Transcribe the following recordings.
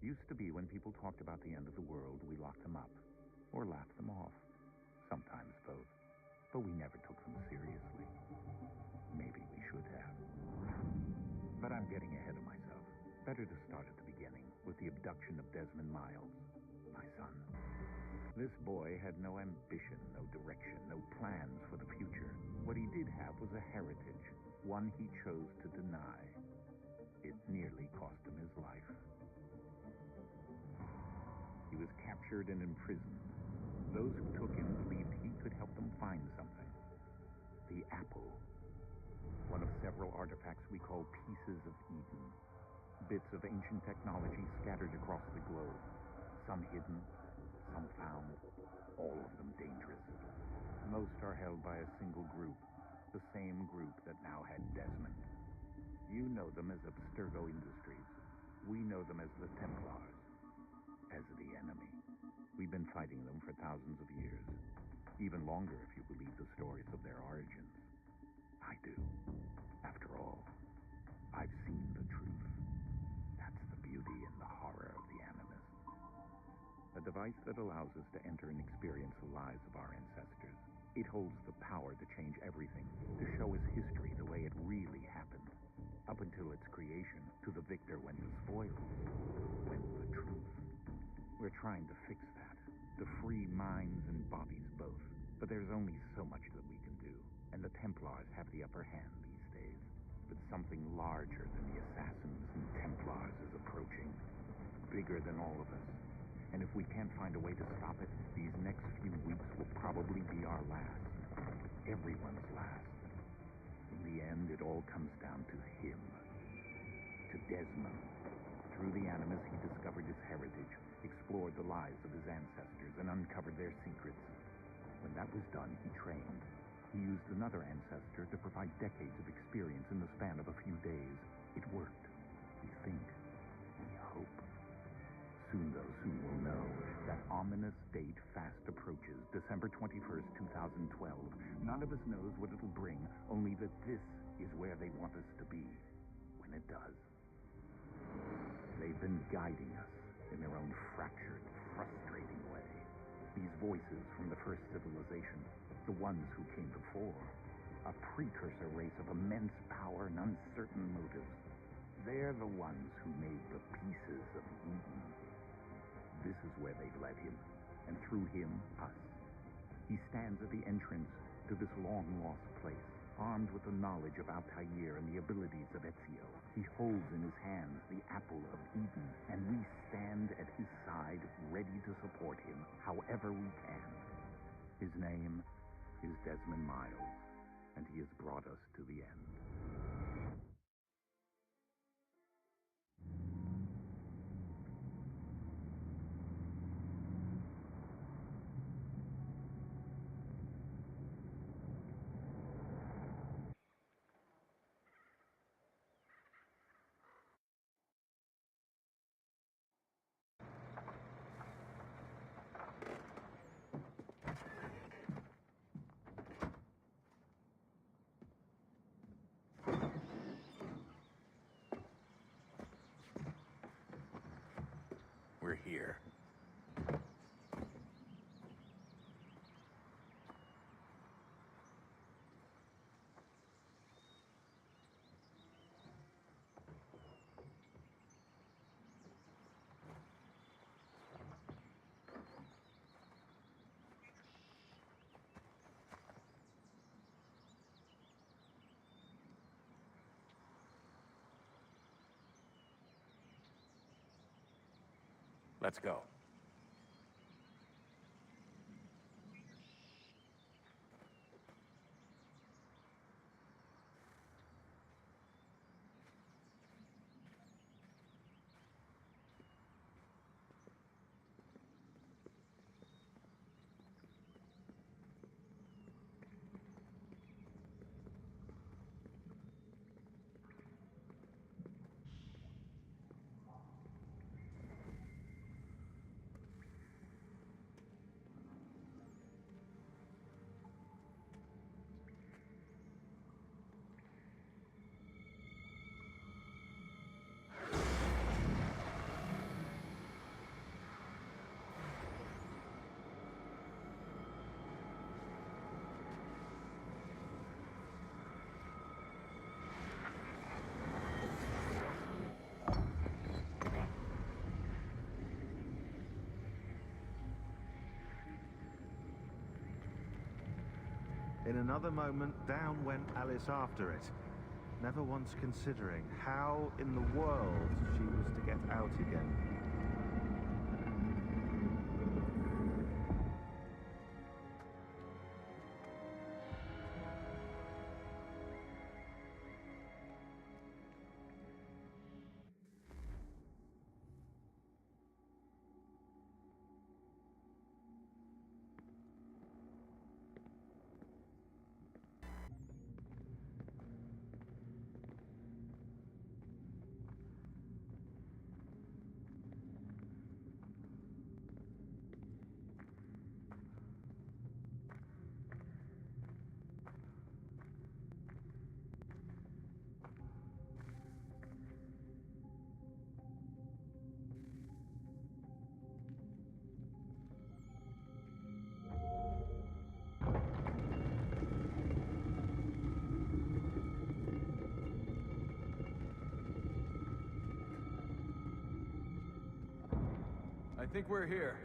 Used to be when people talked about the end of the world, we locked them up. Or laughed them off. Sometimes both. But we never took them seriously. Maybe we should have. But I'm getting ahead of myself. Better to start at the beginning, with the abduction of Desmond Miles, my son. This boy had no ambition, no direction, no plans for the future. What he did have was a heritage, one he chose to deny. It nearly cost him his life. He was captured and imprisoned. Those who took him believed he could help them find something. The apple. One of several artifacts we call pieces of Eden. Bits of ancient technology scattered across the globe. Some hidden, some found, all of them dangerous. Most are held by a single group, the same group that now had Desmond. You know them as Abstergo Industries. We know them as the Templars, as the enemy. We've been fighting them for thousands of years, even longer if you believe the stories of their origins. I do. After all, I've seen the truth. That's the beauty and the horror of the Animus. A device that allows us to enter and experience the lives of our ancestors. It holds the power to change everything, to show us history the way it really happened. Up until its creation, to the victor went the spoils, went the truth. We're trying to fix that, to free minds and bodies both. But there's only so much that we can do, and the Templars have the upper hand these days. But something larger than the Assassins and Templars is approaching, bigger than all of us. And if we can't find a way to stop it, these next few weeks will probably be our last. Everyone's last. In the end, it all comes down to him. To Desmond. Through the Animus, he discovered his heritage, explored the lives of his ancestors, and uncovered their secrets. When that was done, he trained. He used another ancestor to provide decades of experience in the span of a few days. It worked. We think. We hope. Soon, though, soon we'll know. That ominous date fast approaches, December 21st, 2012. None of us knows what it'll bring, only that this is where they want us to be when it does. They've been guiding us in their own fractured, frustrating way. These voices from the first civilization, the ones who came before, a precursor race of immense power and uncertain motives. They're the ones who made the pieces of Eden. This is where they've led him, and through him, us. He stands at the entrance to this long-lost place, armed with the knowledge of Altair and the abilities of Ezio. He holds in his hands the apple of Eden, and we stand at his side, ready to support him however we can. His name is Desmond Miles, and he has brought us to the end. We're here. Let's go. In another moment, down went Alice after it, never once considering how in the world she was to get out again. I think we're here.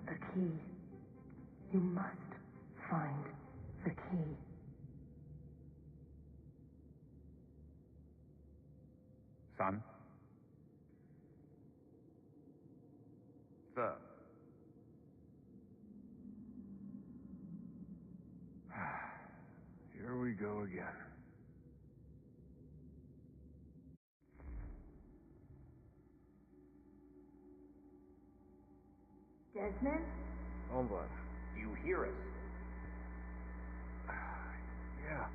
The key. You must find the key. Son? Sir. Here we go again. Desmond? Onward. Do you hear us? Yeah.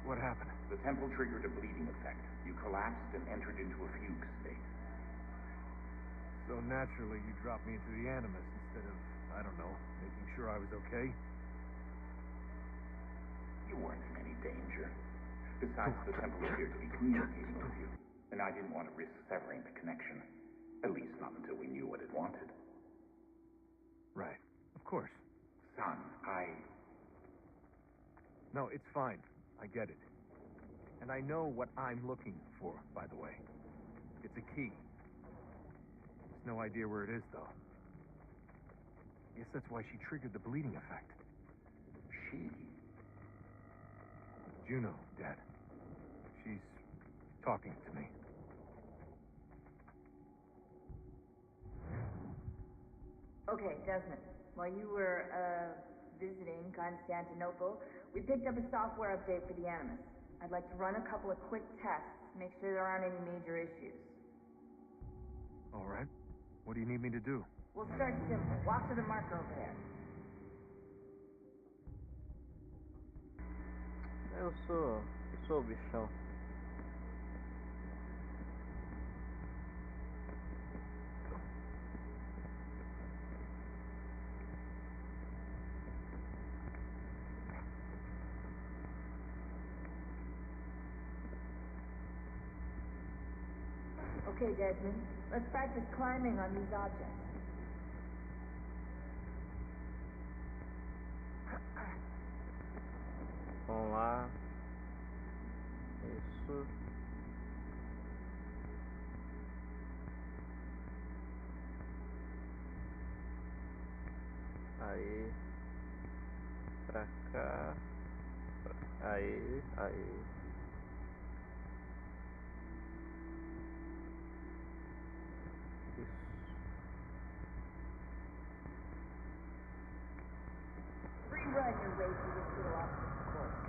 What happened? The temple triggered a bleeding effect. You collapsed and entered into a fugue state. So naturally, you dropped me into the Animus instead of, I don't know, making sure I was okay? You weren't in any danger. Besides, the temple appeared to be communicating with you, and I didn't want to risk severing the connection. At least not until we knew what it wanted. Right. Of course. Son, No, it's fine. I get it. And I know what I'm looking for, by the way. It's a key. There's no idea where it is, though. Guess that's why she triggered the bleeding effect. She? Juno, Dad. She's talking to me. Okay, Desmond. While you were, visiting Constantinople, we picked up a software update for the Animus. I'd like to run a couple of quick tests, make sure there aren't any major issues. All right. What do you need me to do? We'll start simple. Walk to the marker over there. Eu sou o bichão. Okay, Desmond. Let's practice climbing on these objects. Vamos lá. Isso. Aí. Pra cá. Aí. Isso. Rerun your way through this little obstacle course.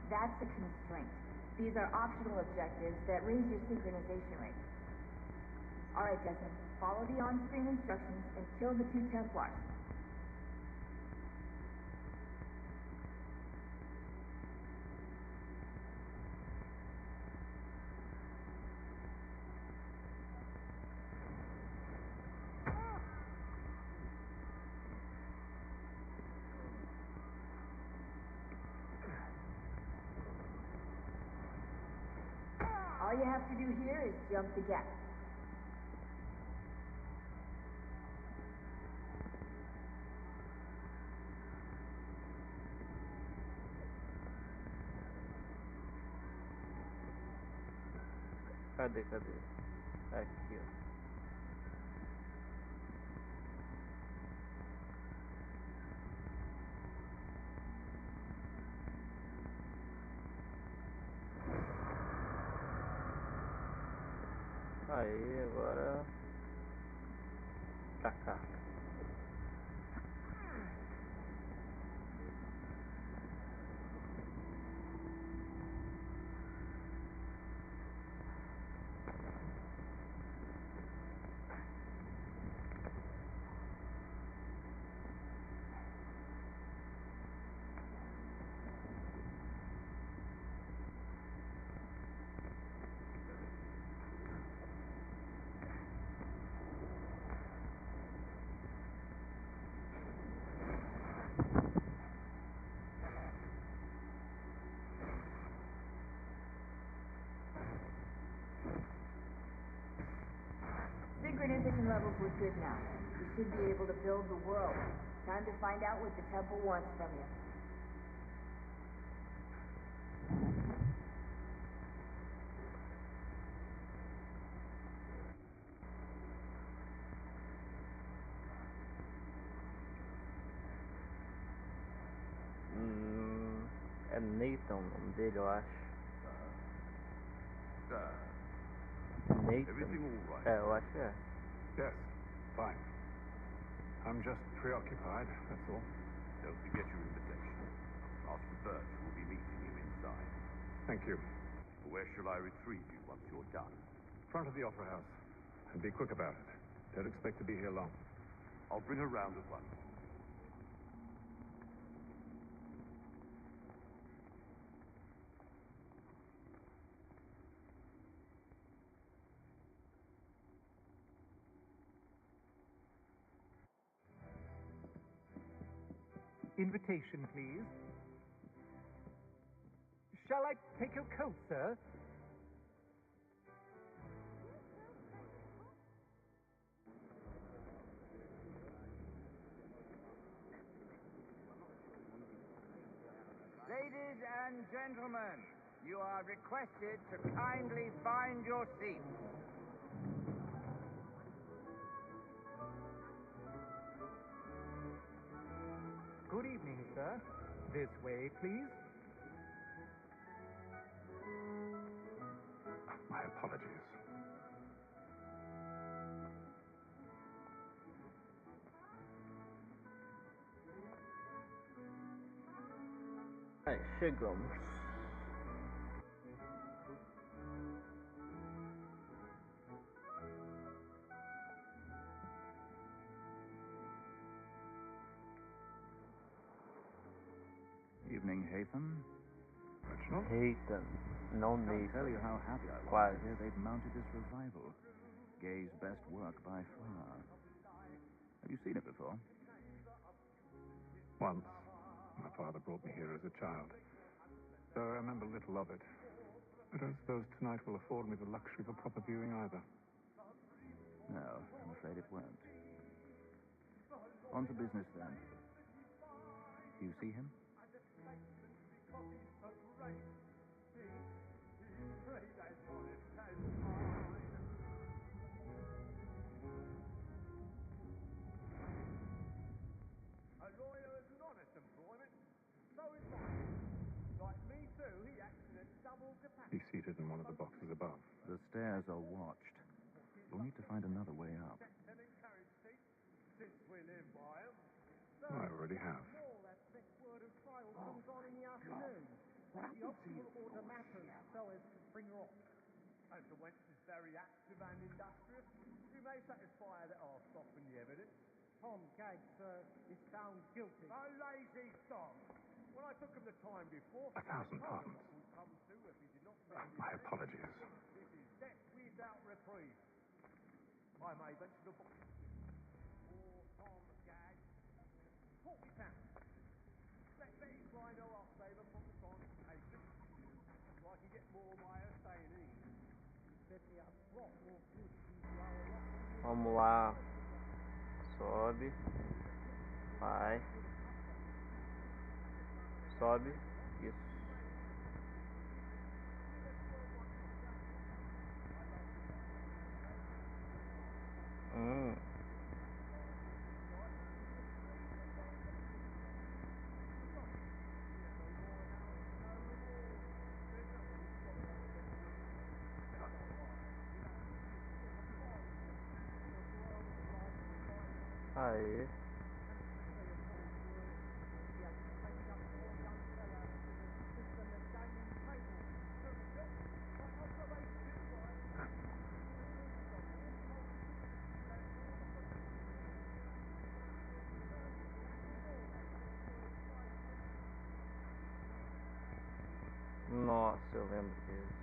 That's a constraint. These are optional objectives that raise your synchronization rate. Alright, Desmond. Follow the on-screen instructions and kill the 2 Templars. All you have to do here is jump the gap. Cadê? Aqui, ó. Aí, agora pra cá. Synchronization levels look good now. You should be able to build the world. Time to find out what the temple wants from you. É Nathan o nome dele, eu acho. Nathan. Everything all right? É, eu acho que é. Yes, fine. I'm just preoccupied, that's all. Don't forget your invitation. Master Birch will be meeting you inside. Thank you. Where shall I retrieve you once you're done? Front of the Opera House. And be quick about it. Don't expect to be here long. I'll bring her round at once. Invitation, please. Shall I take your coat, sir? Ladies and gentlemen, you are requested to kindly find your seats. Good evening, sir. This way, please. My apologies. Aí, chegamos. Evening, Haytham. Reginald? Haytham, não Can't tell you Nathan. how happy I was Quase. to hear they've mounted this revival. Gay's best work by far. Have you seen it before? Once. My father brought me here as a child. So I remember little of it. I don't suppose tonight will afford me the luxury of a proper viewing either. No, I'm afraid it won't. On to business then. Do you see him? A lawyer is an honest employment. So is mine. Like me too, he acts in a double capacity. He's seated in one of the boxes above. The stairs are watched. We'll need to find another way up. And encourage seats, since we live by 'em. I already have. All that sex word of trial comes on in the afternoon. The optimal order matters so as to bring her off. As the wench is very active and industrious, we may satisfy that I'll soften the evidence. Tom Gags is found guilty. A lazy sod. When I took him the time before, 1,000 pardons. would come to if he did not My apologies. This is death without reprieve. I may venture to box. Poor Tom Gags. 40 pounds. Let me try no off-saver from the consultation. So I can get more by her staying in. Vamos lá. Sobe. Vai. Sobe. Isso. Aê. Nossa, eu lembro disso.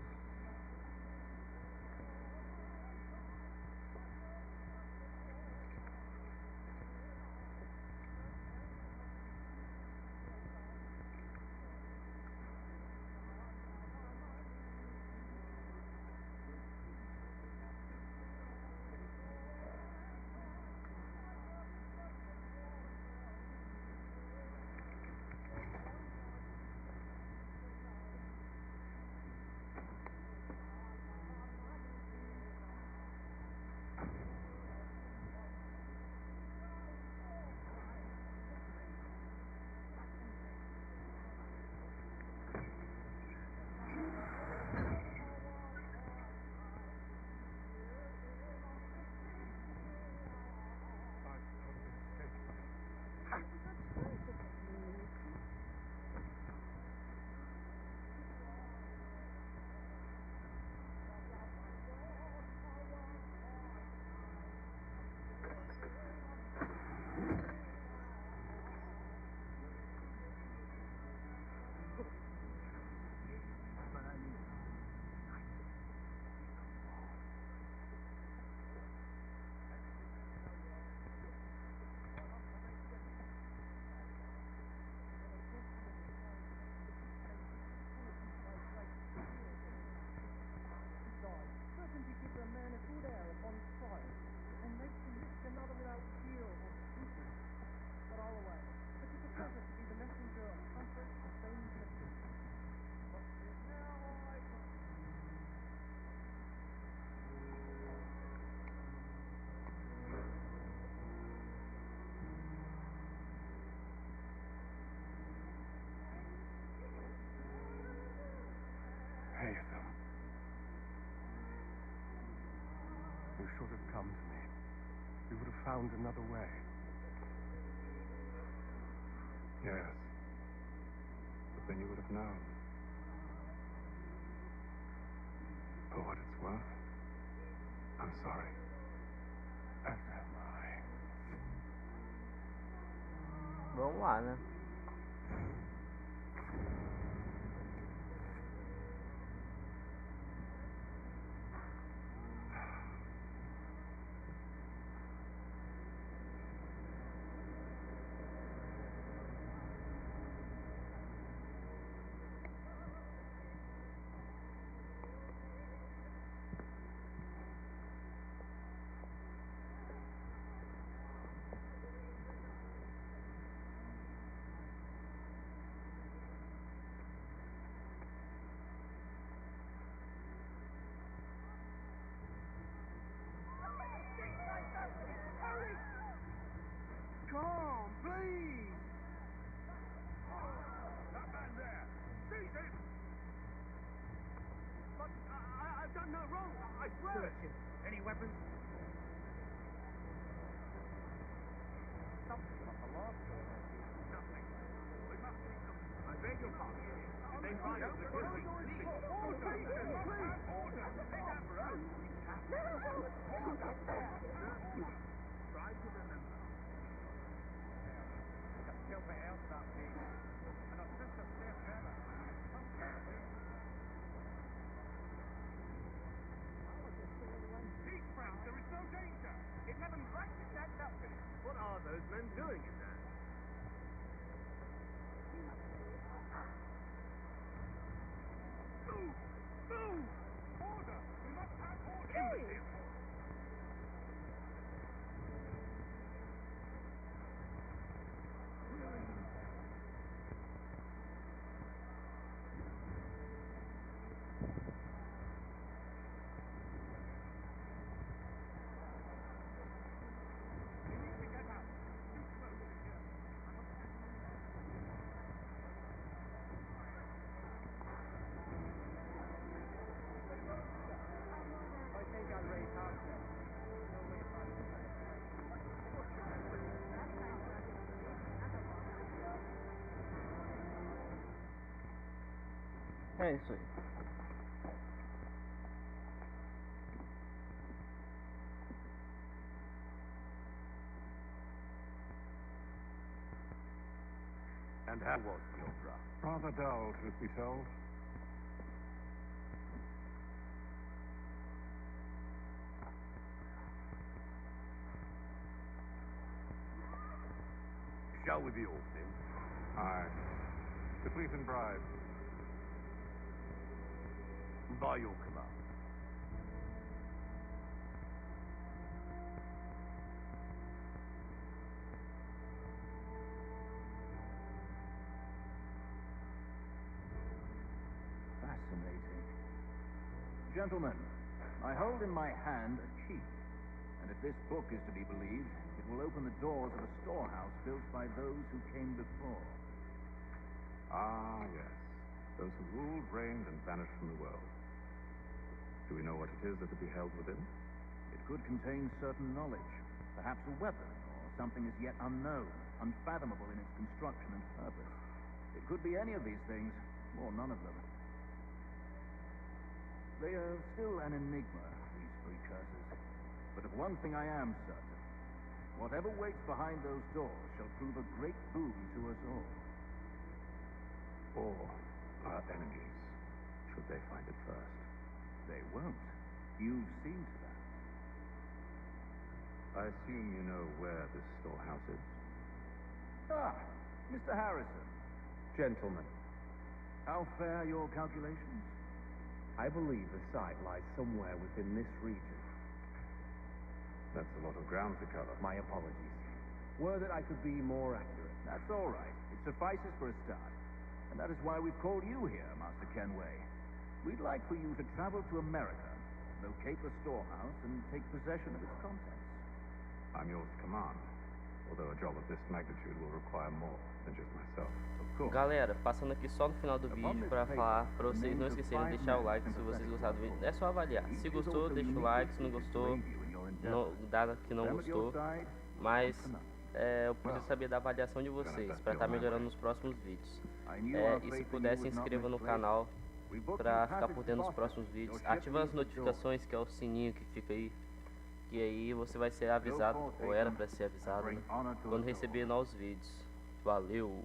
you should have come to me. We would have found another way. Yes. But then you would have known. For what it's worth, I'm sorry. As am I. Vamos lá, né? Come on, please! That man there! Seize him! But I've done no wrong, I swear! Search him. Any weapons? Something off the log? Nothing. We must keep them. I beg your pardon. If they find us, the police. Order! They must have order! Take that for us! Order! Try to remember. Kill for else that piece. And our sister safe forever. Peace, friends, there is no danger. It's heaven right to catch up with it. What are those men doing in there? Move! Move! Order! We must have order! Imbecile! É isso aí. And how was the opera? Rather dull, truth be told. Shall we be off then? Aye. The police and bribe. By your command. Fascinating. Gentlemen, I hold in my hand a key. And if this book is to be believed, it will open the doors of a storehouse built by those who came before. Ah, yes. Those who ruled, reigned, and vanished from the world. Do we know what it is that will be held within? It could contain certain knowledge, perhaps a weapon, or something as yet unknown, unfathomable in its construction and purpose. It could be any of these things, or none of them. They are still an enigma, these precursors. But of one thing I am certain. Whatever waits behind those doors shall prove a great boon to us all. Or our enemies, should they find it first. They won't. You've seen to that. I assume you know where this storehouse is? Ah, Mr. Harrison. Gentlemen, How fare your calculations? I believe the site lies somewhere within this region. That's a lot of ground to cover. My apologies. Were that I could be more accurate. That's all right. It suffices for a start. And that is why we've called you here, Master Kenway. We'd like for you to travel to America, locate the storehouse, and take possession of its contents. I'm yours to command, although a job of this magnitude will require more than just myself. Of course. Galera, passando aqui só no final do vídeo para falar, para vocês não esquecerem de deixar o like se vocês gostaram do vídeo. É só avaliar. Se gostou, deixa o like. Se não gostou, nada que não gostou, mas eu preciso saber da avaliação de vocês para estar melhorando nos próximos vídeos. E se puder, se inscreva no canal para ficar por dentro dos próximos vídeos. Ativa as notificações, que é o sininho que fica aí, que aí você vai ser avisado, ou era para ser avisado, né, quando receber novos vídeos. Valeu!